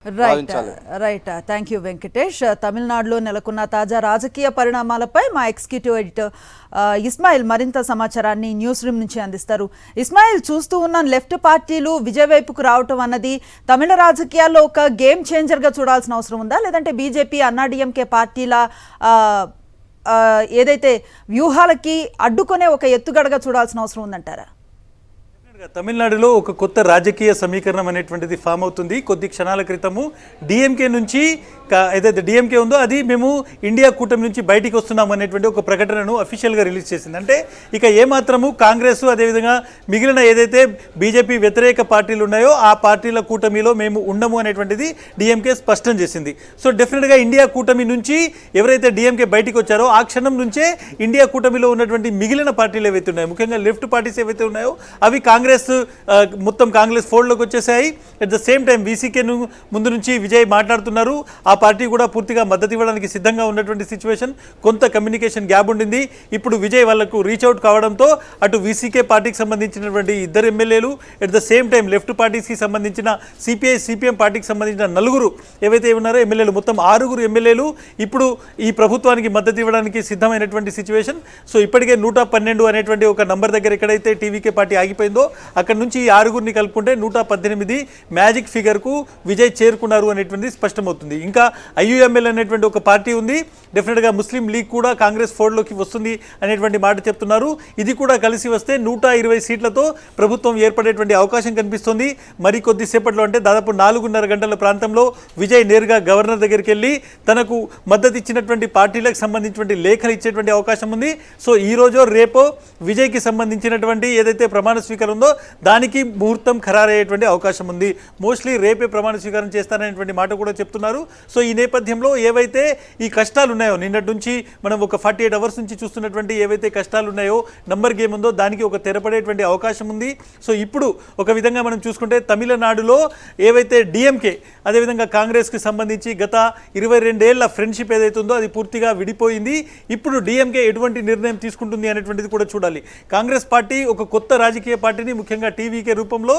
Right thank you Venkatesh. తమిళనాడులో నెలకొన్న తాజా రాజకీయ పరిణామాలపై మా ఎగ్జిక్యూటివ్ ఎడిటర్ ఇస్మాయిల్ మరింత సమాచారాన్ని న్యూస్ రూమ్ నుంచి అందిస్తారు. ఇస్మాయిల్, చూస్తూ ఉన్న లెఫ్ట్ పార్టీలు విజయ వైపుకు రావటం అన్నది తమిళ రాజకీయాల్లో ఒక గేమ్ చేంజర్గా చూడాల్సిన అవసరం ఉందా, లేదంటే బీజేపీ అన్నాడీఎంకే పార్టీల ఏదైతే వ్యూహాలకి అడ్డుకునే ఒక ఎత్తుగడగా చూడాల్సిన అవసరం ఉందంటారా? తమిళనాడులో ఒక కొత్త రాజకీయ సమీకరణం అనేటువంటిది ఫామ్ అవుతుంది. కొద్ది క్షణాల క్రితము డిఎంకే నుంచి ఏదైతే డిఎంకే ఉందో అది మేము ఇండియా కూటమి నుంచి బయటికి వస్తున్నాం అనేటువంటి ఒక ప్రకటనను అఫీషియల్గా రిలీజ్ చేసింది. అంటే ఇక ఏమాత్రము కాంగ్రెస్ అదేవిధంగా మిగిలిన ఏదైతే బీజేపీ వ్యతిరేక పార్టీలు ఉన్నాయో ఆ పార్టీల కూటమిలో మేము ఉండము అనేటువంటిది డిఎంకే స్పష్టం చేసింది. సో డెఫినెట్గా ఇండియా కూటమి నుంచి ఎవరైతే డిఎంకే బయటికి వచ్చారో ఆ క్షణం నుంచే ఇండియా కూటమిలో ఉన్నటువంటి మిగిలిన పార్టీలు ఏవైతే ఉన్నాయో, ముఖ్యంగా లెఫ్ట్ పార్టీస్ ఏవైతే ఉన్నాయో అవి మొత్తం కాంగ్రెస్ ఫోల్డ్లోకి వచ్చేసాయి. అట్ ద సేమ్ టైం వీసీకేను ముందు నుంచి విజయ్ మాట్లాడుతున్నారు. ఆ పార్టీ కూడా పూర్తిగా మద్దతు ఇవ్వడానికి సిద్ధంగా ఉన్నటువంటి సిచ్యువేషన్. కొంత కమ్యూనికేషన్ గ్యాప్ ఉండింది. ఇప్పుడు విజయ్ వాళ్లకు రీచ్ అవుట్ కావడంతో అటు వీసీకే పార్టీకి సంబంధించినటువంటి 2 ఎమ్మెల్యేలు, at the same time left పార్టీస్కి సంబంధించిన సిపిఐ సిపిఎం పార్టీకి సంబంధించిన 4 ఏవైతే ఉన్నారో ఎమ్మెల్యేలు, మొత్తం 6 ఎమ్మెల్యేలు ఇప్పుడు ఈ ప్రభుత్వానికి మద్దతు ఇవ్వడానికి సిద్ధమైనటువంటి సిచ్యువేషన్. సో ఇప్పటికే 112 అనేటువంటి ఒక నంబర్ దగ్గర ఎక్కడైతే టీవీకే పార్టీ ఆగిపోయిందో అక్కడ నుంచి ఈ 6 కలుపుకుంటే 118 మ్యాజిక్ ఫిగర్కు విజయ్ చేరుకున్నారు అనేటువంటిది స్పష్టమవుతుంది. ఇంకా ఐయుఎంఎల్ అనేటువంటి ఒక పార్టీ ఉంది. డెఫినెట్గా ముస్లిం లీగ్ కూడా కాంగ్రెస్ ఫోల్డ్లోకి వస్తుంది అనేటువంటి మాట చెప్తున్నారు. ఇది కూడా కలిసి వస్తే 120 సీట్లతో ప్రభుత్వం ఏర్పడేటువంటి అవకాశం కనిపిస్తుంది. మరి కొద్దిసేపట్లో అంటే దాదాపు 4:30 గంటల ప్రాంతంలో విజయ్ నేరుగా గవర్నర్ దగ్గరికి వెళ్ళి తనకు మద్దతు ఇచ్చినటువంటి పార్టీలకు సంబంధించినటువంటి లేఖలు ఇచ్చేటువంటి అవకాశం ఉంది. సో ఈ రోజో రేపో విజయ్కి సంబంధించినటువంటి ఏదైతే ప్రమాణ స్వీకారం ఉందో దానికి ముహూర్తం ఖరారయ్యేటువంటి అవకాశం ఉంది. మోస్ట్లీ రేపే ప్రమాణ స్వీకారం చేస్తారనేటువంటి మాట కూడా చెప్తున్నారు. సో ఈ నేపథ్యంలో ఏవైతే ఈ కష్టాలు ఉన్నాయో, నిన్నటి నుంచి మనం ఒక 48 అవర్స్ నుంచి చూస్తున్నటువంటి ఏవైతే కష్టాలు ఉన్నాయో, నంబర్ గేమ్ ఉందో దానికి ఒక తెరపడేటువంటి అవకాశం ఉంది. సో ఇప్పుడు ఒక విధంగా మనం చూసుకుంటే తమిళనాడులో ఏవైతే డిఎంకే అదేవిధంగా కాంగ్రెస్కి సంబంధించి గత 22 ఏళ్ల ఫ్రెండ్షిప్ ఏదైతే ఉందో అది పూర్తిగా విడిపోయింది. ఇప్పుడు డిఎంకే ఎటువంటి నిర్ణయం తీసుకుంటుంది అనేటువంటిది కూడా చూడాలి. కాంగ్రెస్ పార్టీ ఒక కొత్త రాజకీయ పార్టీని ముఖ్యంగా టీవీకే రూపంలో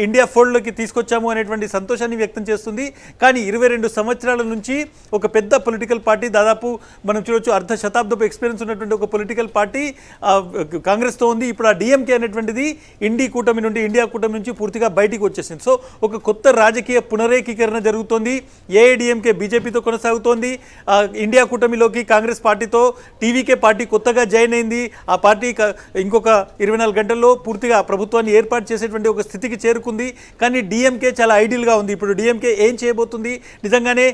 ఇండియా ఫోల్డ్లోకి తీసుకొచ్చాము అనేటువంటి సంతోషాన్ని వ్యక్తం చేస్తుంది. కానీ 22 సంవత్సరాల నుంచి ఒక పెద్ద పొలిటికల్ పార్టీ, దాదాపు మనం చూడొచ్చు అర్ధ శతాబ్దపు ఎక్స్పీరియన్స్ ఉన్నటువంటి ఒక పొలిటికల్ పార్టీ కాంగ్రెస్తో ఉంది. ఇప్పుడు ఆ డిఎంకే అనేటువంటిది ఇండియా కూటమి నుంచి పూర్తిగా బయటికి వచ్చేసింది. సో ఒక కొత్త రాజకీయ పునరేకీకరణ జరుగుతోంది. ఏఐడిఎంకే బీజేపీతో కొనసాగుతోంది. ఇండియా కూటమిలోకి కాంగ్రెస్ పార్టీతో టీవీకే పార్టీ కొత్తగా జాయిన్ అయింది. ఆ పార్టీ ఇంకొక 24 గంటల్లో పూర్తిగా ప్రభుత్వాన్ని ఏర్పాటు చేసేటువంటి ఒక స్థితికి చేరుకుంది. కానీ డిఎంకే చాలా ఐడియల్గా ఉంది. ఇప్పుడు డిఎంకే ఏం చేయబోతుంది? నిజంగానే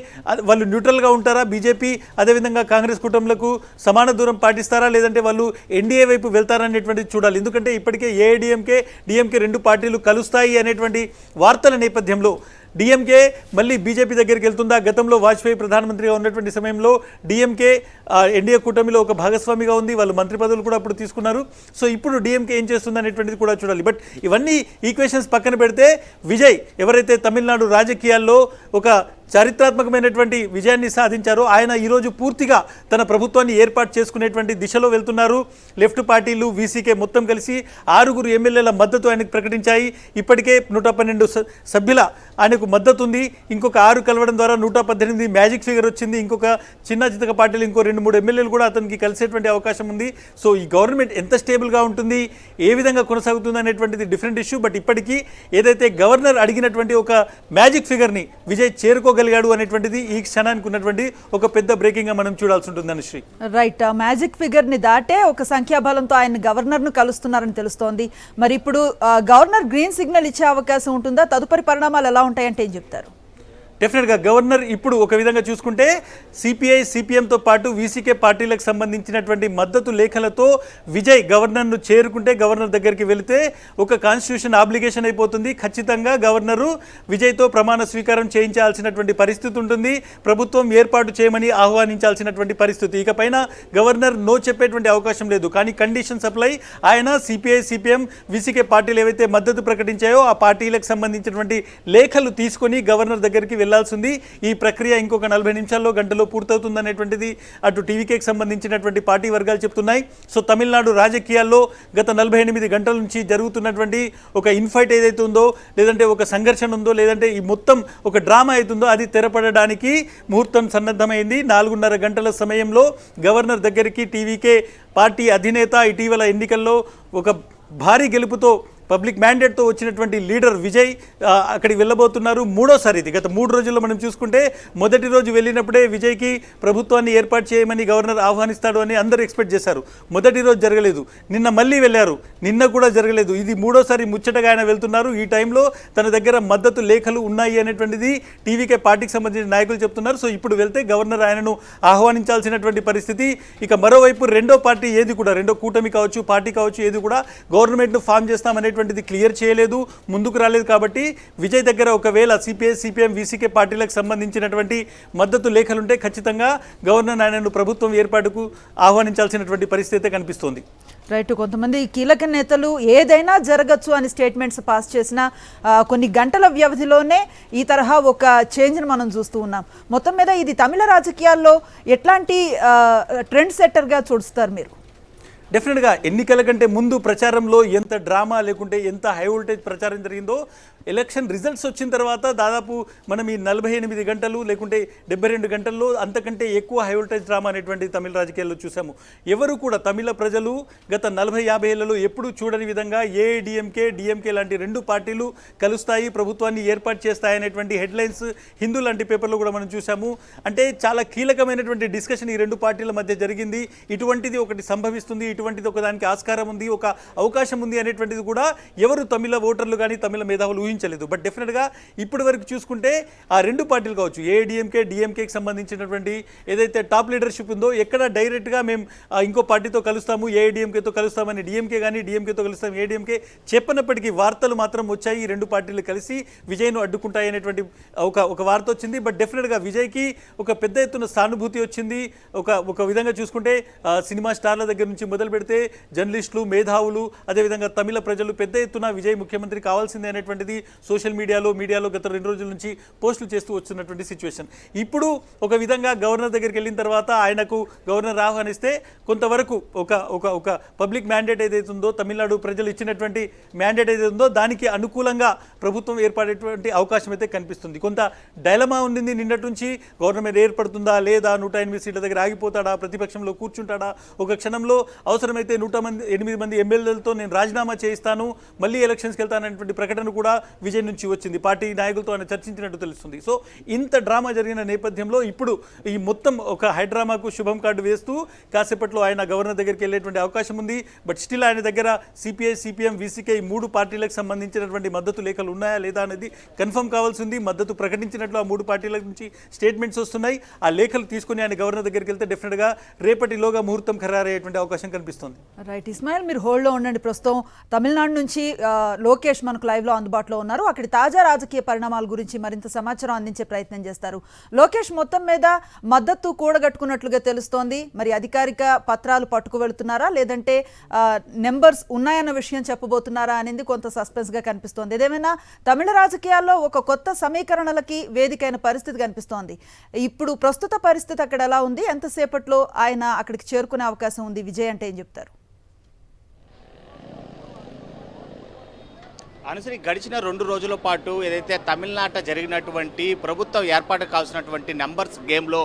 వాళ్ళు న్యూట్రల్గా ఉంటారా? బీజేపీ అదేవిధంగా కాంగ్రెస్ కూటమిలకు సమాన దూరం పాటిస్తారా, లేదంటే వాళ్ళు ఎన్డీఏ వైపు వెళ్తారా అనేటువంటిది చూడాలి. ఎందుకంటే ఇప్పటికే ఏఐడిఎంకే డిఎంకే 2 పార్టీలు కలుస్తాయి అనేటువంటి వార్తల నేపథ్యంలో డిఎంకే మళ్ళీ బీజేపీ దగ్గరికి వెళ్తుందా? గతంలో వాజ్పేయి ప్రధానమంత్రిగా ఉన్నటువంటి సమయంలో డిఎంకే ఎన్డీఏ కూటమిలో ఒక భాగస్వామిగా ఉంది. వాళ్ళు మంత్రి పదవులు కూడా అప్పుడు తీసుకున్నారు. సో ఇప్పుడు డిఎంకే ఏం చేస్తుంది అనేటువంటిది కూడా చూడాలి. బట్ ఇవన్నీ ఈక్వేషన్స్ పక్కన పెడితే విజయ్ ఎవరైతే తమిళనాడు రాజకీయాల్లో ఒక చారిత్రాత్మకమైనటువంటి విజయాన్ని సాధించారో ఆయన ఈరోజు పూర్తిగా తన ప్రభుత్వాన్ని ఏర్పాటు చేసుకునేటువంటి దిశలో వెళ్తున్నారు. లెఫ్ట్ పార్టీలు వీసీకే మొత్తం కలిసి 6 ఎమ్మెల్యేల మద్దతు ఆయనకు ప్రకటించాయి. ఇప్పటికే 112 సభ్యుల ఆయనకు మద్దతు ఉంది. ఇంకొక 6 కలవడం ద్వారా 118 మ్యాజిక్ ఫిగర్ వచ్చింది. ఇంకొక చిన్న చితక పార్టీలు ఇంకో 2-3 ఎమ్మెల్యేలు కూడా అతనికి కలిసేటువంటి అవకాశం ఉంది. సో ఈ గవర్నమెంట్ ఎంత స్టేబుల్గా ఉంటుంది, ఏ విధంగా కొనసాగుతుంది అనేటువంటిది డిఫరెంట్ ఇష్యూ. బట్ ఇప్పటికీ ఏదైతే గవర్నర్ అడిగినటువంటి ఒక మ్యాజిక్ ఫిగర్ని విజయ్ చేరుకోగలిగాడు అనేటువంటిది ఈ క్షణానికి ఉన్నటువంటి ఒక పెద్ద బ్రేకింగ్ గా మనం చూడాల్సి ఉంటుంది అనుశ్రీ. రైట్, మ్యాజిక్ ఫిగర్ ని దాటే ఒక సంఖ్యాబలంతో ఆయన గవర్నర్ ను కలుస్తున్నారని తెలుస్తోంది. మరి ఇప్పుడు గవర్నర్ గ్రీన్ సిగ్నల్ ఇచ్చే అవకాశం ఉంటుందా? తదుపరి పరిణామాలు ఎలా ఉంటాయంటే ఏం చెప్తారు? డెఫినెట్గా గవర్నర్ ఇప్పుడు ఒక విధంగా చూసుకుంటే సిపిఐ సిపిఎంతో పాటు వీసీకే పార్టీలకు సంబంధించినటువంటి మద్దతు లేఖలతో విజయ్ గవర్నర్ను చేరుకుంటే, గవర్నర్ దగ్గరికి వెళితే ఒక కాన్స్టిట్యూషన్ ఆబ్లిగేషన్ అయిపోతుంది. ఖచ్చితంగా గవర్నరు విజయ్తో ప్రమాణ స్వీకారం చేయించాల్సినటువంటి పరిస్థితి ఉంటుంది. ప్రభుత్వం ఏర్పాటు చేయమని ఆహ్వానించాల్సినటువంటి పరిస్థితి. ఇకపైన గవర్నర్ నో చెప్పేటువంటి అవకాశం లేదు. కానీ కండిషన్ సప్లై ఆయన సిపిఐ సిపిఎం వీసీకే పార్టీలు ఏవైతే మద్దతు ప్రకటించాయో ఆ పార్టీలకు సంబంధించినటువంటి లేఖలు తీసుకొని గవర్నర్ దగ్గరికి వెళ్లాల్సింది. ఈ ప్రక్రియ ఇంకొక 40 నిమిషాల్లో గంటలో పూర్తవుతుందనేటువంటిది అటు టీవీకేకి సంబంధించినటువంటి పార్టీ వర్గాలు చెప్తున్నాయి. సో తమిళనాడు రాజకీయాల్లో గత 48 గంటల నుంచి జరుగుతున్నటువంటి ఒక ఇన్ఫైట్ ఏదైతే ఉందో, లేదంటే ఒక సంఘర్షణ ఉందో, లేదంటే ఈ మొత్తం ఒక డ్రామా అవుతుందో అది తెరపడడానికి ముహూర్తం సన్నద్ధమైంది. 4:30 గంటల సమయంలో గవర్నర్ దగ్గరికి టీవీకే పార్టీ అధినేత ఇటీవల ఎన్నికల్లో ఒక భారీ గెలుపుతో పబ్లిక్ మ్యాండేట్తో వచ్చినటువంటి లీడర్ విజయ్ అక్కడికి వెళ్ళబోతున్నారు. మూడోసారి ఇది. గత 3 రోజుల్లో మనం చూసుకుంటే మొదటి రోజు వెళ్ళినప్పుడే విజయ్కి ప్రభుత్వాన్ని ఏర్పాటు చేయమని గవర్నర్ ఆహ్వానిస్తాడు అని అందరూ ఎక్స్పెక్ట్ చేశారు. మొదటి రోజు జరగలేదు. నిన్న మళ్ళీ వెళ్ళారు. నిన్న కూడా జరగలేదు. ఇది మూడోసారి ముచ్చటగా ఆయన వెళ్తున్నారు. ఈ టైంలో తన దగ్గర మద్దతు లేఖలు ఉన్నాయి అనేటువంటిది టీవీకే పార్టీకి సంబంధించిన నాయకులు చెప్తున్నారు. సో ఇప్పుడు వెళ్తే గవర్నర్ ఆయనను ఆహ్వానించాల్సినటువంటి పరిస్థితి. ఇక మరోవైపు రెండో పార్టీ ఏది కూడా, రెండో కూటమి కావచ్చు, పార్టీ కావచ్చు, ఏది కూడా గవర్నమెంట్ను ఫామ్ చేస్తామనేటువంటిది క్లియర్ చేయలేదు, ముందుకు రాలేదు. కాబట్టి విజయ్ దగ్గర ఒకవేళ సిపిఐ, సిపిఎం, వీసీకే పార్టీలకు సంబంధించినటువంటి మద్దతు లేఖలుంటే ఖచ్చితంగా గవర్నర్ ఆయనను ప్రభుత్వం ఏర్పాటుకు ఆహ్వానించాల్సినటువంటి పరిస్థితి కనిపిస్తోంది. రైట్. కొంతమంది కీలక నేతలు ఏదైనా జరగచ్చు అని స్టేట్మెంట్స్ పాస్ చేసిన కొన్ని గంటల వ్యవధిలోనే ఈ తరహా ఒక చేంజ్ని మనం చూస్తూ ఉన్నాం. మొత్తం మీద ఇది తమిళ రాజకీయాల్లో ఎట్లాంటి ట్రెండ్ సెట్టర్గా చూస్తారు మీరు? డెఫినెట్గా ఎన్నికల కంటే ముందు ప్రచారంలో ఎంత డ్రామా లేకుంటే ఎంత హై వోల్టేజ్ ప్రచారం జరిగిందో, ఎలక్షన్ రిజల్ట్స్ వచ్చిన తర్వాత దాదాపు మనం ఈ 48 గంటలు లేకుంటే 72 గంటల్లో అంతకంటే ఎక్కువ హై వోల్టేజ్ డ్రామా అనేటువంటి తమిళ రాజకీయాల్లో చూసాము. ఎవరు కూడా తమిళ ప్రజలు గత 40-50 ఏళ్లలో ఎప్పుడూ చూడని విధంగా ఏఐడిఎంకే, డిఎంకే లాంటి 2 పార్టీలు కలుస్తాయి, ప్రభుత్వాన్ని ఏర్పాటు చేస్తాయి అనేటువంటి హెడ్లైన్స్ హిందూ లాంటి పేపర్లో కూడా మనం చూసాము. అంటే చాలా కీలకమైనటువంటి డిస్కషన్ ఈ 2 పార్టీల మధ్య జరిగింది. ఇటువంటిది ఒకటి సంభవిస్తుంది, ఇటువంటిది ఒకదానికి ఆస్కారం ఉంది, ఒక అవకాశం ఉంది అనేటువంటిది కూడా ఎవరు తమిళ ఓటర్లు కానీ తమిళ మేధావులు ఊహించలేదు. బట్ డెఫినెట్గా ఇప్పటి వరకు చూసుకుంటే ఆ 2 పార్టీలు కావచ్చు, ఏఐడిఎంకే, డిఎంకేకి సంబంధించినటువంటి ఏదైతే టాప్ లీడర్షిప్ ఉందో, ఎక్కడ డైరెక్ట్గా మేము ఇంకో పార్టీతో కలుస్తాము, ఏఐడిఎంకేతో కలుస్తామని డిఎంకే కానీ డిఎంకేతో కలుస్తాము ఏఐడిఎంకే చెప్పినప్పటికీ వార్తలు మాత్రం వచ్చాయి. ఈ 2 పార్టీలు కలిసి విజయ్ను అడ్డుకుంటాయి అనేటువంటి ఒక వార్త వచ్చింది. బట్ డెఫినెట్గా విజయ్కి ఒక పెద్ద ఎత్తున సానుభూతి వచ్చింది. ఒక విధంగా చూసుకుంటే సినిమా స్టార్ల దగ్గర నుంచి మొదలు పెడితే జర్నలిస్టులు, మేధావులు, అదేవిధంగా తమిళ ప్రజలు పెద్ద ఎత్తున విజయ్ ముఖ్యమంత్రి కావాల్సిందే అనేటువంటిది సోషల్ మీడియాలో గత 2 రోజుల నుంచి పోస్టులు చేస్తూ వస్తున్నటువంటి సిచ్యువేషన్. ఇప్పుడు ఒక విధంగా గవర్నర్ దగ్గరికి వెళ్ళిన తర్వాత ఆయనకు గవర్నర్ ఆహ్వానిస్తే కొంతవరకు ఒక పబ్లిక్ మ్యాండేట్ ఏదైతే ఉందో, తమిళనాడు ప్రజలు ఇచ్చినటువంటి మ్యాండేట్ ఏదైతే ఉందో దానికి అనుకూలంగా ప్రభుత్వం ఏర్పడేటువంటి అవకాశం అయితే కనిపిస్తుంది. కొంత డైలమా ఉండింది నిన్నటి నుంచి. గవర్నమెంట్ ఏర్పడుతుందా లేదా, 108 సీట్ల దగ్గర ఆగిపోతాడా, ప్రతిపక్షంలో కూర్చుంటాడా, ఒక క్షణంలో అవసరమైతే 108 మంది ఎమ్మెల్యేలతో నేను రాజీనామా చేయిస్తాను, మళ్ళీ ఎలక్షన్స్కి వెళ్తాననేటువంటి ప్రకటన కూడా విజయ్ నుంచి వచ్చింది. పార్టీ నాయకులతో ఆయన చర్చించినట్టు తెలుస్తుంది. సో ఇంత డ్రామా జరిగిన నేపథ్యంలో ఇప్పుడు ఈ మొత్తం ఒక హైడ్రామాకు శుభం కార్డు వేస్తూ కాసేపట్లో ఆయన గవర్నర్ దగ్గరికి వెళ్ళేటువంటి అవకాశం ఉంది. బట్ స్టిల్ ఆయన దగ్గర సిపిఐ, సిపిఎం, వీసీకే ఈ 3 పార్టీలకు సంబంధించినటువంటి మద్దతు లేఖలు ఉన్నాయా లేదా అనేది కన్ఫర్మ్ కావాల్సింది. మద్దతు ప్రకటించినట్లు ఆ 3 పార్టీల నుంచి స్టేట్మెంట్స్ వస్తున్నాయి. ఆ లేఖలు తీసుకుని ఆయన గవర్నర్ దగ్గరికి వెళ్తే డెఫినెట్గా రేపటిలోగా ముహూర్తం ఖరారయ్యేటువంటి అవకాశం కనిపిస్తుంది. రైట్. ఇస్మాయిల్, మీరు హోల్డ్లో ఉండండి. ప్రస్తుతం తమిళనాడు నుంచి లోకేష్ మనకు లైవ్లో అందుబాటులో ఉన్నారు. అక్కడి తాజా రాజకీయ పరిణామాల గురించి మరింత సమాచారం అందించే ప్రయత్నం చేస్తారు. లోకేష్ మొత్తం మీద మద్దతు కూడగట్టుకున్నట్లుగా తెలుస్తోంది. మరి అధికారిక పత్రాలు పట్టుకు వెళుతున్నారా, లేదంటే నెంబర్స్ ఉన్నాయన్న విషయం చెప్పబోతున్నారా అనేది కొంత సస్పెన్స్గా కనిపిస్తోంది. ఏదేమైనా తమిళ రాజకీయాల్లో ఒక కొత్త సమీకరణలకి వేదికైన పరిస్థితి కనిపిస్తోంది. ఇప్పుడు ప్రస్తుత పరిస్థితి అక్కడ ఎలా ఉంది, ఎంతసేపట్లో ఆయన అక్కడికి చేరుకునే అవకాశం ఉంది? విజయ్ అంటే ఏం చెప్తారు? అనుసరి గడిచిన 2 రోజుల పాటు ఏదైతే తమిళనాట జరిగినటువంటి ప్రభుత్వం ఏర్పాటు కావాల్సినటువంటి నెంబర్స్ గేమ్లో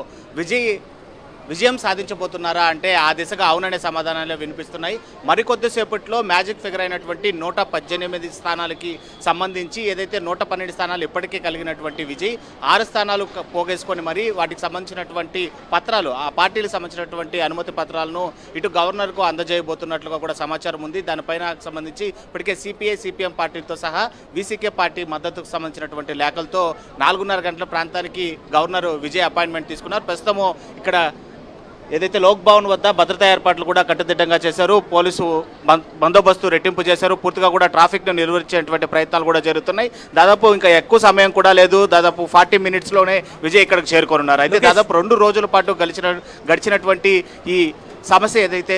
విజయం సాధించబోతున్నారా అంటే ఆ దిశగా అవుననే సమాధానాలు వినిపిస్తున్నాయి. మరికొద్దిసేపట్లో మ్యాజిక్ ఫిగర్ అయినటువంటి 118 స్థానాలకి సంబంధించి ఏదైతే 112 స్థానాలు ఇప్పటికే కలిగినటువంటి విజయ్ 6 స్థానాలు పోగేసుకొని మరి వాటికి సంబంధించినటువంటి పత్రాలు, ఆ పార్టీలకు సంబంధించినటువంటి అనుమతి పత్రాలను ఇటు గవర్నర్కు అందజేయబోతున్నట్లుగా కూడా సమాచారం ఉంది. దానిపైన సంబంధించి ఇప్పటికే సిపిఐ, సిపిఎం పార్టీలతో సహా వీసీకే పార్టీ మద్దతుకు సంబంధించినటువంటి లేఖలతో 4:30 గంటల ప్రాంతానికి గవర్నర్ విజయ్ అపాయింట్మెంట్ తీసుకున్నారు. ప్రస్తుతము ఇక్కడ ఏదైతే లోక్ భవన్ వద్ద భద్రతా ఏర్పాట్లు కూడా కట్టుదిట్టంగా చేశారు. పోలీసు బందోబస్తు రెట్టింపు చేశారు. పూర్తిగా కూడా ట్రాఫిక్ను నిర్వహించేటువంటి ప్రయత్నాలు కూడా జరుగుతున్నాయి. దాదాపు ఇంకా ఎక్కువ సమయం కూడా లేదు. దాదాపు 40 మినిట్స్లోనే విజయ్ ఇక్కడికి చేరుకోనున్నారు. అయితే దాదాపు 2 రోజుల పాటు గడిచినటువంటి ఈ సమస్య ఏదైతే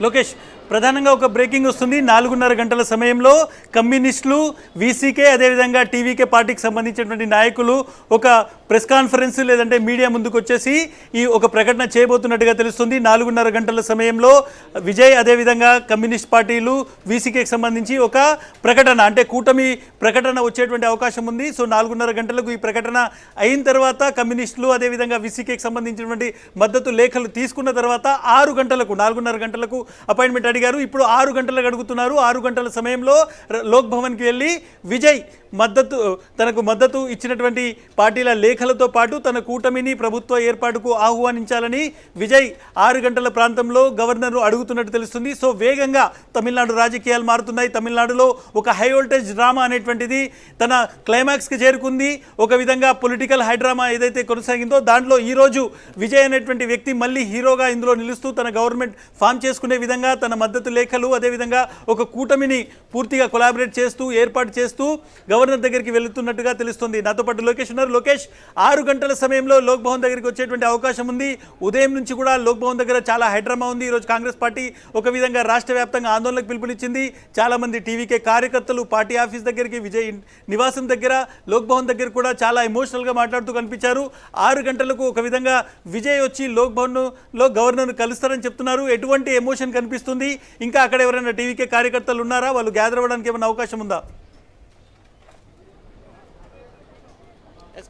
లోకేష్ ప్రధానంగా ఒక బ్రేకింగ్ వస్తుంది. 4:30 గంటల సమయంలో కమ్యూనిస్టులు, వీసీకే, అదేవిధంగా టీవీకే పార్టీకి సంబంధించినటువంటి నాయకులు ఒక ప్రెస్ కాన్ఫరెన్స్ లేదంటే మీడియా ముందుకు వచ్చేసి ఈ ఒక ప్రకటన చేయబోతున్నట్టుగా తెలుస్తుంది. 4:30 గంటల సమయంలో విజయ్, అదేవిధంగా కమ్యూనిస్ట్ పార్టీలు, వీసీకేకి సంబంధించి ఒక ప్రకటన, అంటే కూటమి ప్రకటన వచ్చేటువంటి అవకాశం ఉంది. సో 4:30 గంటలకు ఈ ప్రకటన అయిన తర్వాత కమ్యూనిస్టులు, అదేవిధంగా వీసీకేకి సంబంధించినటువంటి మద్దతు లేఖలు తీసుకున్న తర్వాత 6 గంటలకు, 4:30 గంటలకు అపాయింట్మెంట్ అడిగారు. ఇప్పుడు 6 గంటలకు అడుగుతున్నారు. 6 గంటల సమయంలో లోక్ భవన్కి వెళ్ళి విజయ్ తనకు మద్దతు ఇచ్చినటువంటి పార్టీల లేఖలతో పాటు తన కూటమిని ప్రభుత్వ ఏర్పాటుకు ఆహ్వానించాలని విజయ్ 6 గంటల ప్రాంతంలో గవర్నర్ను అడుగుతున్నట్టు తెలుస్తుంది. సో వేగంగా తమిళనాడు రాజకీయాలు మారుతున్నాయి. తమిళనాడులో ఒక హై వోల్టేజ్ డ్రామా అనేటువంటిది తన క్లైమాక్స్కి చేరుకుంది. ఒక విధంగా పొలిటికల్ హైడ్రామా ఏదైతే కొనసాగిందో దాంట్లో ఈరోజు విజయ్ అనేటువంటి వ్యక్తి మళ్ళీ హీరోగా ఇందులో నిలుస్తూ తన గవర్నమెంట్ ఫామ్ చేసుకునే విధంగా తన మద్దతు లేఖలు, అదేవిధంగా ఒక కూటమిని పూర్తిగా కొలాబరేట్ చేస్తూ ఏర్పాటు చేస్తూ గవర్నర్ దగ్గరికి వెళుతున్నట్టుగా తెలుస్తుంది. నాతో పాటు లోకేష్ ఉన్నారు. లోకేష్, 6 గంటల సమయంలో లోక్ భవన్ దగ్గరికి వచ్చేటువంటి అవకాశం ఉంది. ఉదయం నుంచి కూడా లోక్ భవన్ దగ్గర చాలా హైడ్రామా ఉంది. ఈరోజు కాంగ్రెస్ పార్టీ ఒక విధంగా రాష్ట్ర వ్యాప్తంగా ఆందోళనకు పిలుపునిచ్చింది. చాలామంది టీవీకే కార్యకర్తలు పార్టీ ఆఫీస్ దగ్గరికి, విజయ్ నివాసం దగ్గర, లోక్ భవన్ దగ్గర కూడా చాలా ఎమోషనల్గా మాట్లాడుతూ కనిపించారు. 6 గంటలకు ఒక విధంగా విజయ్ వచ్చి లోక్ భవన్లో గవర్నర్ను కలుస్తారని చెప్తున్నారు. ఎటువంటి ఎమోషన్ కనిపిస్తుంది? ఇంకా అక్కడ ఎవరైనా టీవీకే కార్యకర్తలు ఉన్నారా? వాళ్ళు గ్యాదర్ అవ్వడానికి ఏమైనా అవకాశం ఉందా?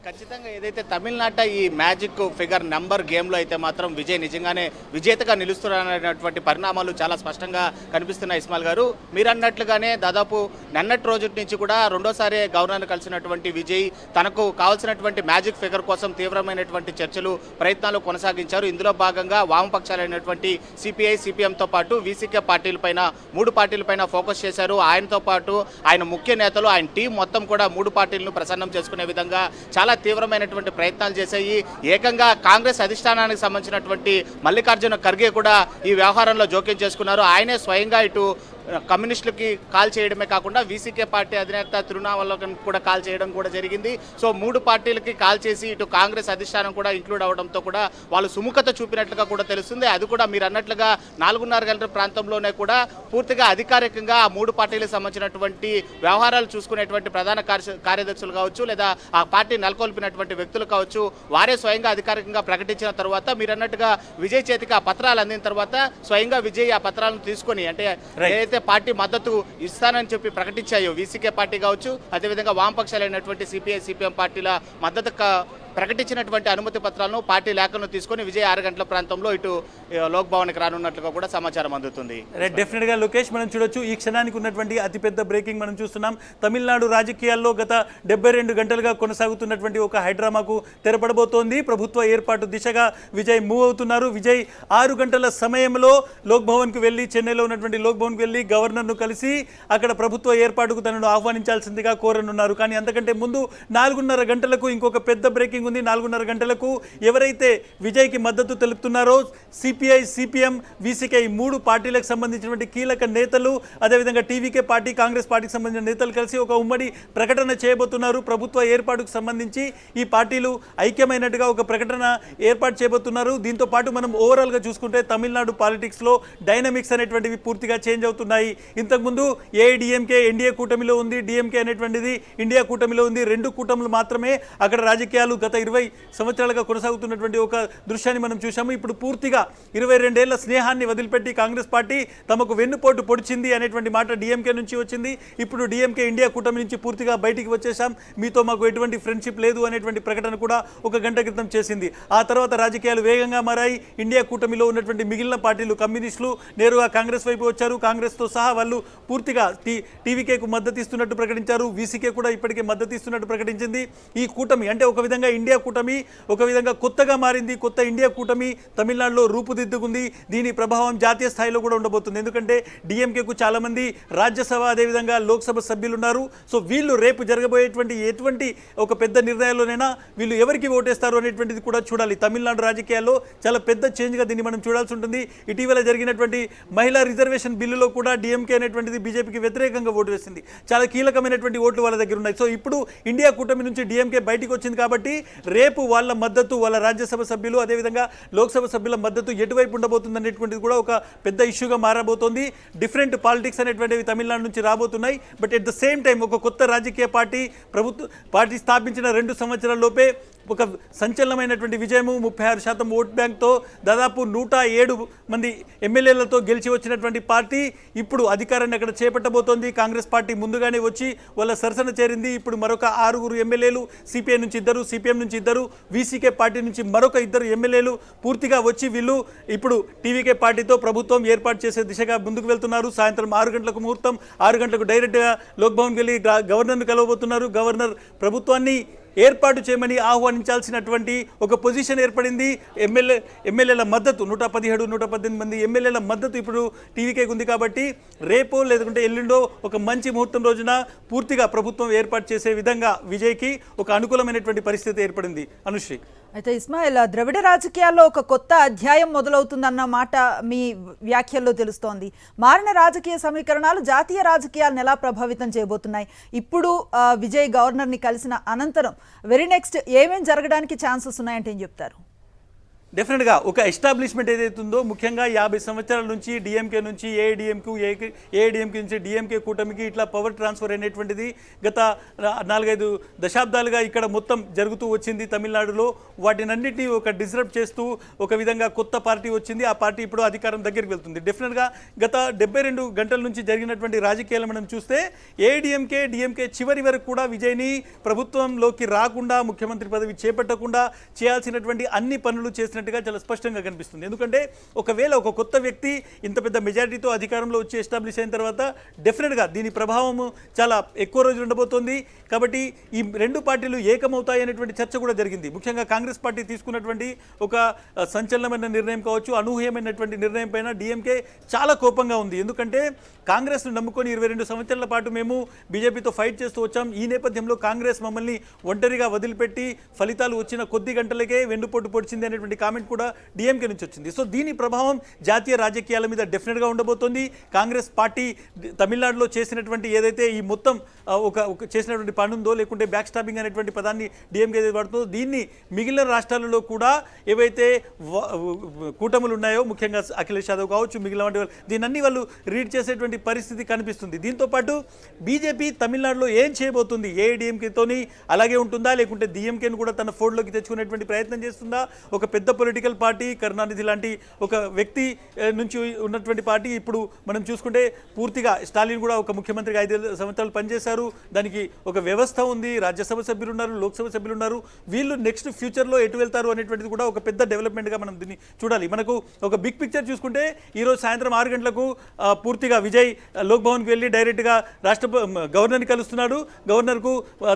ఖచ్చితంగా ఏదైతే తమిళనాట ఈ మ్యాజిక్ ఫిగర్ నెంబర్ గేమ్లో అయితే మాత్రం విజయ్ నిజంగానే విజేతగా నిలుస్తున్నారనేటువంటి పరిణామాలు చాలా స్పష్టంగా కనిపిస్తున్నాయి. ఇస్మాయిల్ గారు, మీరు అన్నట్లుగానే దాదాపు నిన్నటి రోజు నుంచి కూడా రెండోసారి గవర్నర్ కలిసినటువంటి విజయ్ తనకు కావాల్సినటువంటి మ్యాజిక్ ఫిగర్ కోసం తీవ్రమైనటువంటి చర్చలు, ప్రయత్నాలు కొనసాగించారు. ఇందులో భాగంగా వామపక్షాలైనటువంటి సిపిఐ, సిపిఎంతో పాటు వీసీకే పార్టీలపైన, 3 పార్టీలపైన ఫోకస్ చేశారు. ఆయనతో పాటు ఆయన ముఖ్య నేతలు, ఆయన టీం మొత్తం కూడా 3 పార్టీలను ప్రసన్నం చేసుకునే విధంగా చాలా తీవ్రమైనటువంటి ప్రయత్నాలు చేశాయి. ఏకంగా కాంగ్రెస్ అధిష్టానానికి సంబంధించినటువంటి మల్లికార్జున ఖర్గే కూడా ఈ వ్యవహారంలో జోక్యం చేసుకున్నారు. ఆయనే స్వయంగా ఇటు కమ్యూనిస్టులకి కాల్ చేయడమే కాకుండా వీసీకే పార్టీ అధినేత తిరునావల్లోకి కూడా కాల్ చేయడం కూడా జరిగింది. సో 3 పార్టీలకి కాల్ చేసి ఇటు కాంగ్రెస్ అధిష్టానం కూడా ఇంక్లూడ్ అవడంతో కూడా వాళ్ళు సుముఖత చూపినట్లుగా కూడా తెలుస్తుంది. అది కూడా మీరు అన్నట్లుగా 4:30 గంటల ప్రాంతంలోనే కూడా పూర్తిగా అధికారికంగా ఆ 3 పార్టీలకు సంబంధించినటువంటి వ్యవహారాలు చూసుకునేటువంటి ప్రధాన కార్యదర్శులు కావచ్చు, లేదా ఆ పార్టీ నెలకొల్పినటువంటి వ్యక్తులు కావచ్చు, వారే స్వయంగా అధికారికంగా ప్రకటించిన తర్వాత మీరు అన్నట్టుగా విజయ్ చేతికి ఆ పత్రాలు అందిన తర్వాత స్వయంగా విజయ్ ఆ పత్రాలను తీసుకొని, అంటే ఏదైతే పార్టీ మద్దతు ఇస్తానని చెప్పి ప్రకటించాయో వీసీకే పార్టీ కావచ్చు, అదేవిధంగా వామపక్షాలైనటువంటి సిపిఐ, సిపిఎం పార్టీల మద్దతు ప్రకటించినటువంటి అనుమతి పత్రాలను, పార్టీ లేఖలను తీసుకొని విజయ్ 6 గంటల ప్రాంతంలో ఇటు లోక్ భవన్కి రానున్నట్లుగా కూడా సమాచారం అందుతుంది. డెఫినెట్గా లోకేష్, మనం చూడొచ్చు ఈ క్షణానికి ఉన్నటువంటి అతిపెద్ద బ్రేకింగ్ మనం చూస్తున్నాం. తమిళనాడు రాజకీయాల్లో గత 72 గంటలుగా కొనసాగుతున్నటువంటి ఒక హైడ్రామాకు తెరపడబోతోంది. ప్రభుత్వ ఏర్పాటు దిశగా విజయ్ మూవ్ అవుతున్నారు. విజయ్ 6 గంటల సమయంలో లోక్ భవన్కు వెళ్ళి, చెన్నైలో ఉన్నటువంటి లోక్ భవన్కు వెళ్ళి గవర్నర్ను కలిసి అక్కడ ప్రభుత్వ ఏర్పాటుకు తనను ఆహ్వానించాల్సిందిగా కోరనున్నారు. కానీ అంతకంటే ముందు 4:30 గంటలకు ఇంకొక పెద్ద బ్రేకింగ్ ఉంది. 4:30 గంటలకు ఎవరైతే విజయ్కి మద్దతు తెలుపుతున్నారో సిపిఐ, సిపిఎం, వీసీకే, 3 పార్టీలకు సంబంధించినటువంటి కీలక నేతలు, అదేవిధంగా టీవీకే పార్టీ, కాంగ్రెస్ పార్టీకి సంబంధించిన నేతలు కలిసి ఒక ఉమ్మడి ప్రకటన చేయబోతున్నారు. ప్రభుత్వ ఏర్పాటుకు సంబంధించి ఈ పార్టీలు ఐక్యమైనట్టుగా ఒక ప్రకటన ఏర్పాటు చేయబోతున్నారు. దీంతో పాటు మనం ఓవరాల్గా చూసుకుంటే తమిళనాడు పాలిటిక్స్లో డైనమిక్స్ అనేటువంటివి పూర్తిగా చేంజ్ అవుతున్నాయి. ఇంతకుముందు ఏఐడిఎంకే ఎన్డీఏ కూటమిలో ఉంది, డిఎంకే అనేటువంటిది ఇండియా కూటమిలో ఉంది. 2 కూటములు మాత్రమే అక్కడ రాజకీయాలు గత 20 సంవత్సరాలుగా కొనసాగుతున్నటువంటి ఒక దృశ్యాన్ని మనం చూసాము. ఇప్పుడు పూర్తిగా 22 ఏళ్ల స్నేహాన్ని వదిలిపెట్టి కాంగ్రెస్ పార్టీ తమకు వెన్నుపోటు పొడిచింది అనేటువంటి మాట డిఎంకే నుంచి వచ్చింది. ఇప్పుడు డిఎంకే ఇండియా కూటమి నుంచి పూర్తిగా బయటికి వచ్చేసాం, మీతో మాకు ఎటువంటి ఫ్రెండ్షిప్ లేదు అనేటువంటి ప్రకటన కూడా 1 గంట క్రితం చేసింది. ఆ తర్వాత రాజకీయాలు వేగంగా మారాయి. ఇండియా కూటమిలో ఉన్నటువంటి మిగిలిన పార్టీలు, కమ్యూనిస్టులు నేరుగా కాంగ్రెస్ వైపు వచ్చారు. కాంగ్రెస్తో సహా వాళ్ళు పూర్తిగా టీవీకేకు మద్దతు ఇస్తున్నట్టు ప్రకటించారు. వీసీకే కూడా ఇప్పటికే మద్దతు ఇస్తున్నట్టు ప్రకటించింది. ఈ కూటమి అంటే ఒక విధంగా ఇండియా కూటమి ఒక విధంగా కొత్తగా మారింది. కొత్త ఇండియా కూటమి తమిళనాడులో రూపుదిద్దుకుంది. దీని ప్రభావం జాతీయ స్థాయిలో కూడా ఉండబోతుంది. ఎందుకంటే డిఎంకేకు చాలామంది రాజ్యసభ, అదేవిధంగా లోక్సభ సభ్యులు ఉన్నారు. సో వీళ్ళు రేపు జరగబోయేటువంటి ఎటువంటి ఒక పెద్ద నిర్ణయాల్లోనైనా వీళ్ళు ఎవరికి ఓటేస్తారు అనేటువంటిది కూడా చూడాలి. తమిళనాడు రాజకీయాల్లో చాలా పెద్ద చేంజ్గా దీన్ని మనం చూడాల్సి ఉంటుంది. ఇటీవల జరిగినటువంటి మహిళా రిజర్వేషన్ బిల్లులో కూడా డిఎంకే అనేటువంటిది బీజేపీకి వ్యతిరేకంగా ఓటు వేసింది. చాలా కీలకమైనటువంటి ఓట్లు వాళ్ళ దగ్గర ఉన్నాయి. సో ఇప్పుడు ఇండియా కూటమి నుంచి డిఎంకే బయటికి వచ్చింది కాబట్టి రేపు వాళ్ళ మద్దతు, వాళ్ళ రాజ్యసభ సభ్యులు అదేవిధంగా లోక్సభ సభ్యుల మద్దతు ఎటువైపు ఉండబోతుంది అనేటువంటిది కూడా ఒక పెద్ద ఇష్యూగా మారబోతోంది. డిఫరెంట్ పాలిటిక్స్ అనేటువంటివి తమిళనాడు నుంచి రాబోతున్నాయి. But at the same time ఒక కొత్త రాజకీయ పార్టీ స్థాపించిన 2 సంవత్సరాల్లోపే ఒక సంచలనమైనటువంటి విజయము, 36% ఓట్ బ్యాంక్తో దాదాపు 107 మంది ఎమ్మెల్యేలతో గెలిచి వచ్చినటువంటి పార్టీ ఇప్పుడు అధికారాన్ని అక్కడ చేపట్టబోతోంది. కాంగ్రెస్ పార్టీ ముందుగానే వచ్చి వాళ్ళ సరసన చేరింది. ఇప్పుడు మరొక 6 ఎమ్మెల్యేలు, సిపిఐ నుంచి 2, సిపిఎం నుంచి 2, వీసీకే పార్టీ నుంచి మరొక 2 ఎమ్మెల్యేలు పూర్తిగా వచ్చి వీళ్ళు ఇప్పుడు టీవీకే పార్టీతో ప్రభుత్వం ఏర్పాటు చేసే దిశగా ముందుకు వెళ్తున్నారు. సాయంత్రం 6 గంటలకు ముహూర్తం, 6 గంటలకు డైరెక్ట్గా లోక్భవన్కి వెళ్ళి గవర్నర్ను కలవబోతున్నారు. గవర్నర్ ప్రభుత్వాన్ని ఏర్పాటు చేయమని ఆహ్వానించాల్సినటువంటి ఒక పొజిషన్ ఏర్పడింది. ఎమ్మెల్యేల మద్దతు 117, 118 మంది ఎమ్మెల్యేల మద్దతు ఇప్పుడు టీవీకేకి ఉంది. కాబట్టి రేపో లేదంటే ఎల్లుండో ఒక మంచి ముహూర్తం రోజున పూర్తిగా ప్రభుత్వం ఏర్పాటు చేసే విధంగా విజయ్కి ఒక అనుకూలమైనటువంటి పరిస్థితి ఏర్పడింది. అనుశ్రీ, అయితే ఇస్మాయిల్, ద్రవిడ రాజకీయాల్లో ఒక కొత్త అధ్యాయం మొదలవుతుందన్న మాట మీ వ్యాఖ్యల్లో తెలుస్తోంది. మారిన రాజకీయ సమీకరణాలు జాతీయ రాజకీయాలను ఎలా ప్రభావితం చేయబోతున్నాయి? ఇప్పుడు విజయ్ గవర్నర్ని కలిసిన అనంతరం వెరీ నెక్స్ట్ ఏమేం జరగడానికి ఛాన్సెస్ ఉన్నాయంటే ఏం చెప్తారు? డెఫినెట్గా ఒక ఎస్టాబ్లిష్మెంట్ ఏదైతుందో ముఖ్యంగా 50 సంవత్సరాల నుంచి డిఎంకే నుంచి ఏఐడిఎంకే నుంచి డిఎంకే కూటమికి ఇట్లా పవర్ ట్రాన్స్ఫర్ అనేటువంటిది గత 4-5 దశాబ్దాలుగా ఇక్కడ మొత్తం జరుగుతూ వచ్చింది తమిళనాడులో. వాటినన్నింటినీ ఒక డిస్రప్ట్ చేస్తూ ఒక విధంగా కొత్త పార్టీ వచ్చింది. ఆ పార్టీ ఇప్పుడు అధికారం దగ్గరికి వెళ్తుంది. డెఫినెట్గా గత 72 గంటల నుంచి జరిగినటువంటి రాజకీయాలు మనం చూస్తే ఏఐడిఎంకే డిఎంకే చివరి వరకు కూడా విజయ్ని ప్రభుత్వంలోకి రాకుండా, ముఖ్యమంత్రి పదవి చేపట్టకుండా చేయాల్సినటువంటి అన్ని పనులు చేసిన చాలా స్పష్టంగా కనిపిస్తుంది. ఎందుకంటే ఒకవేళ ఒక కొత్త వ్యక్తి ఇంత పెద్ద మెజారిటీతో అధికారంలో వచ్చి ఎస్టాబ్లిష్ అయిన తర్వాత డెఫినెట్గా దీని ప్రభావం చాలా ఎక్కువ రోజులు ఉండబోతోంది. కాబట్టి ఈ 2 పార్టీలు ఏకమవుతాయి అనేటువంటి చర్చ కూడా జరిగింది. ముఖ్యంగా కాంగ్రెస్ పార్టీ తీసుకున్నటువంటి ఒక సంచలనమైన నిర్ణయం కావచ్చు, అనూహ్యమైనటువంటి నిర్ణయం పైన డిఎంకే చాలా కోపంగా ఉంది. ఎందుకంటే కాంగ్రెస్ను నమ్ముకొని 22 సంవత్సరాల పాటు మేము బీజేపీతో ఫైట్ చేస్తూ వచ్చాం. ఈ నేపథ్యంలో కాంగ్రెస్ మమ్మల్ని ఒంటరిగా వదిలిపెట్టి ఫలితాలు వచ్చిన కొద్ది గంటలకే వెన్నుపోటు పొడిచింది అనేటువంటి కామెంట్ కూడా డిఎంకే నుంచి వచ్చింది. సో దీని ప్రభావం జాతీయ రాజకీయాల మీద డెఫినెట్గా ఉండబోతోంది. కాంగ్రెస్ పార్టీ తమిళనాడులో చేసినటువంటి ఏదైతే ఈ మొత్తం ఒక చేసినటువంటి పని ఉందో, లేకుంటే బ్యాక్ స్టాపింగ్ అనేటువంటి పదాన్ని డిఎంకే వాడుతుందో, దీన్ని మిగిలిన రాష్ట్రాలలో కూడా ఏవైతే కూటములు ఉన్నాయో, ముఖ్యంగా అఖిలేష్ యాదవ్ కావచ్చు, మిగిలిన వంటి వాళ్ళు దీన్ని వాళ్ళు రీడ్ చేసేటువంటి పరిస్థితి కనిపిస్తుంది. దీంతోపాటు బీజేపీ తమిళనాడులో ఏం చేయబోతుంది? ఏఐడిఎంకేతోని అలాగే ఉంటుందా, లేకుంటే డిఎంకేను కూడా తన ఫోల్డ్లోకి తెచ్చుకునేటువంటి ప్రయత్నం చేస్తుందా? ఒక పెద్ద పొలిటికల్ పార్టీ, కరుణానిధి లాంటి ఒక వ్యక్తి నుంచి ఉన్నటువంటి పార్టీ ఇప్పుడు మనం చూసుకుంటే పూర్తిగా స్టాలిన్ కూడా ఒక ముఖ్యమంత్రిగా 5 సంవత్సరాలు పనిచేశారు. దానికి ఒక వ్యవస్థ ఉంది, రాజ్యసభ సభ్యులు ఉన్నారు, లోక్సభ సభ్యులు ఉన్నారు. వీళ్ళు నెక్స్ట్ ఫ్యూచర్లో ఎటు వెళ్తారు అనేటువంటిది కూడా ఒక పెద్ద డెవలప్మెంట్గా మనం దీన్ని చూడాలి. మనకు ఒక బిగ్ పిక్చర్ చూసుకుంటే ఈరోజు సాయంత్రం 6 గంటలకు పూర్తిగా విజయ్ లోక్భవన్కి వెళ్ళి డైరెక్ట్గా గవర్నర్ని కలుస్తున్నాడు. గవర్నర్కు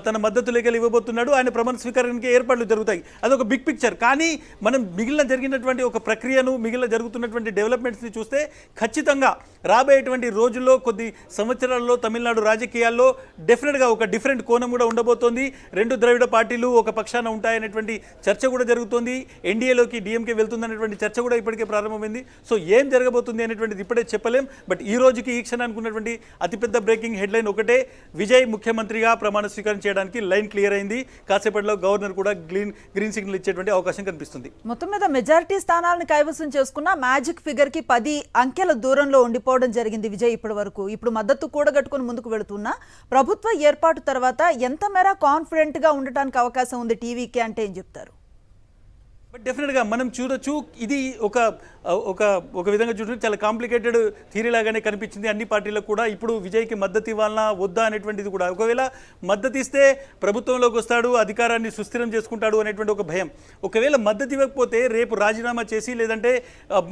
తన మద్దతు లేఖలు ఇవ్వబోతున్నాడు. ఆయన ప్రమాణ స్వీకారానికి ఏర్పాట్లు జరుగుతాయి. అదొక బిగ్ పిక్చర్. కానీ మనం మిగిలిన జరిగినటువంటి ఒక ప్రక్రియను, మిగిలిన జరుగుతున్నటువంటి డెవలప్మెంట్స్ని చూస్తే ఖచ్చితంగా రాబోయేటువంటి రోజుల్లో, కొద్ది సంవత్సరాల్లో తమిళనాడు రాజకీయాల్లో డెఫినెట్గా ఒక డిఫరెంట్ కోణం కూడా ఉండబోతోంది. 2 ద్రవిడ పార్టీలు ఒక పక్షాన ఉంటాయనేటువంటి చర్చ కూడా జరుగుతోంది. ఎన్డీఏలోకి డిఎంకే వెళ్తుందనేటువంటి చర్చ కూడా ఇప్పటికే ప్రారంభమైంది. సో ఏం జరగబోతుంది అనేటువంటిది ఇప్పుడే చెప్పలేం. బట్ ఈ రోజుకి, ఈ క్షణానికి ఉన్నటువంటి అతిపెద్ద బ్రేకింగ్ హెడ్లైన్ ఒకటే: విజయ్ ముఖ్యమంత్రిగా ప్రమాణ స్వీకారం చేయడానికి లైన్ క్లియర్ అయింది. కాసేపట్లో గవర్నర్ కూడా గ్రీన్ సిగ్నల్ ఇచ్చేటువంటి అవకాశం కనిపిస్తుంది. మొత్తం మీద మెజారిటీ స్థానాలను కైవసం చేసుకున్న మ్యాజిక్ ఫిగర్ కి 10 అంకెల దూరంలో ఉండిపోవడం జరిగింది విజయ్ ఇప్పటి వరకు. ఇప్పుడు మద్దతు కూడగట్టుకుని ముందుకు వెళుతున్నా ప్రభుత్వ ఏర్పాటు తర్వాత ఎంత మేర కాన్ఫిడెంట్ గా ఉండటానికి అవకాశం ఉంది టీవీకి అంటే ఏం చెప్తారు? బట్ డెఫినెట్గా మనం చూడొచ్చు, ఇది ఒక విధంగా చూడొచ్చు చాలా కాంప్లికేటెడ్ థియరీ లాగానే కనిపించింది అన్ని పార్టీలకు కూడా. ఇప్పుడు విజయ్కి మద్దతు ఇవ్వాలన్నా వద్దా అనేటువంటిది కూడా, ఒకవేళ మద్దతు ఇస్తే ప్రభుత్వంలోకి వస్తాడు, అధికారాన్ని సుస్థిరం చేసుకుంటాడు అనేటువంటి ఒక భయం. ఒకవేళ మద్దతు ఇవ్వకపోతే రేపు రాజీనామా చేసి, లేదంటే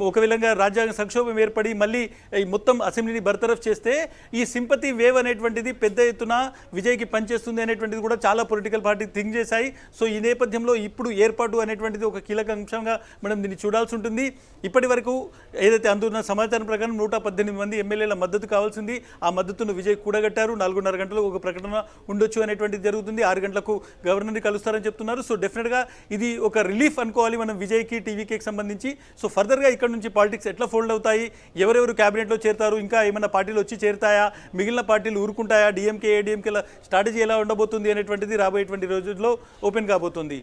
ఒకవేళ రాజ్యాంగ సంక్షోభం ఏర్పడి మళ్ళీ ఈ మొత్తం అసెంబ్లీని బర్తరఫ్ చేస్తే ఈ సింపతి వేవ్ అనేటువంటిది పెద్ద ఎత్తున విజయ్కి పనిచేస్తుంది అనేటువంటిది కూడా చాలా పొలిటికల్ పార్టీ థింక్ చేశాయి. సో ఈ నేపథ్యంలో ఇప్పుడు ఏర్పాటు అనేటువంటిది ఒక కీలక అంశంగా మనం దీన్ని చూడాల్సి ఉంటుంది. ఇప్పటి వరకు ఏదైతే అందున్న సమాచారం ప్రకారం 118 మంది ఎమ్మెల్యేల మద్దతు కావాల్సింది. ఆ మద్దతును విజయ్ కూడగట్టారు. 4:30 గంటలకు ఒక ప్రకటన ఉండొచ్చు అనేటువంటిది జరుగుతుంది. 6 గంటలకు గవర్నర్ని కలుస్తారని చెప్తున్నారు. సో డెఫినెట్గా ఇది ఒక రిలీఫ్ అనుకోవాలి మనం విజయ్కి, టీవీకేకి సంబంధించి. సో ఫర్దర్గా ఇక్కడ నుంచి పాలిటిక్స్ ఎట్లా ఫోల్డ్ అవుతాయి, ఎవరెవరు క్యాబినెట్లో చేరుతారు, ఇంకా ఏమైనా పార్టీలు వచ్చి చేరుతాయా, మిగిలిన పార్టీలు ఊరుకుంటాయా, డిఎంకే ఏడీఎంకేల స్ట్రాటజీ ఎలా ఉండబోతుంది అనేటువంటిది రాబోయేటువంటి రోజుల్లో ఓపెన్ కాబోతుంది.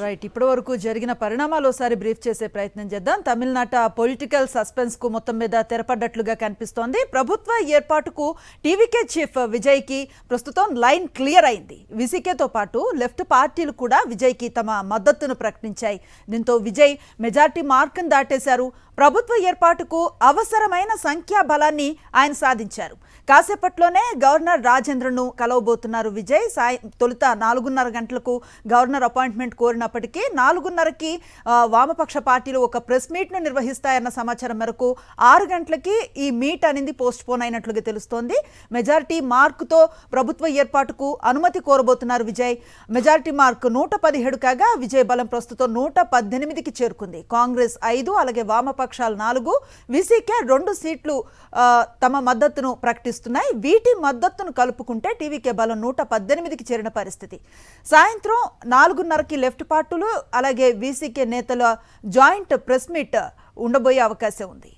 రైట్, ఇప్పటి వరకు జరిగిన పరిణామాలు ఒకసారి బ్రీఫ్ చేసే ప్రయత్నం చేద్దాం. తమిళనాట పొలిటికల్ సస్పెన్స్ కు మొత్తం మీద తెరపడ్డట్లుగా కనిపిస్తోంది. ప్రభుత్వ ఏర్పాటుకు టీవీకే చీఫ్ విజయ్ కి ప్రస్తుతం లైన్ క్లియర్ అయింది. విసికేతో పాటు లెఫ్ట్ పార్టీలు కూడా విజయ్ కి తమ మద్దతును ప్రకటించాయి. దీంతో విజయ్ మెజార్టీ మార్కును దాటేశారు. ప్రభుత్వ ఏర్పాటుకు అవసరమైన సంఖ్యాబలాన్ని ఆయన సాధించారు. కాసేపట్లోనే గవర్నర్ రాజేంద్రను కలవబోతున్నారు విజయ్. తొలుత 4:30 గంటలకు గవర్నర్ అపాయింట్మెంట్ కోరినప్పటికీ 4:30కి వామపక్ష పార్టీలు ఒక ప్రెస్ మీట్ను నిర్వహిస్తాయన్న సమాచారం మేరకు 6 గంటలకి ఈ మీట్ అనేది పోస్ట్ పోన్ అయినట్లుగా తెలుస్తోంది. మెజారిటీ మార్కుతో ప్రభుత్వ ఏర్పాటుకు అనుమతి కోరబోతున్నారు విజయ్. మెజారిటీ మార్కు 117 కాగా విజయ్ బలం ప్రస్తుతం 118కి చేరుకుంది. కాంగ్రెస్ 5, అలాగే వామపక్షాలు 4, విసికే 2 సీట్లు తమ మద్దతును ప్రకటిస్తున్నాయి. వీటి మద్దతును కలుపుకుంటే టీవీకే బలం 118కి చేరిన పరిస్థితి. సాయంత్రం 4:30కి లెఫ్ట్ పార్టీలు అలాగే విసికే నేతల జాయింట్ ప్రెస్ మీట్ ఉండబోయే అవకాశం ఉంది.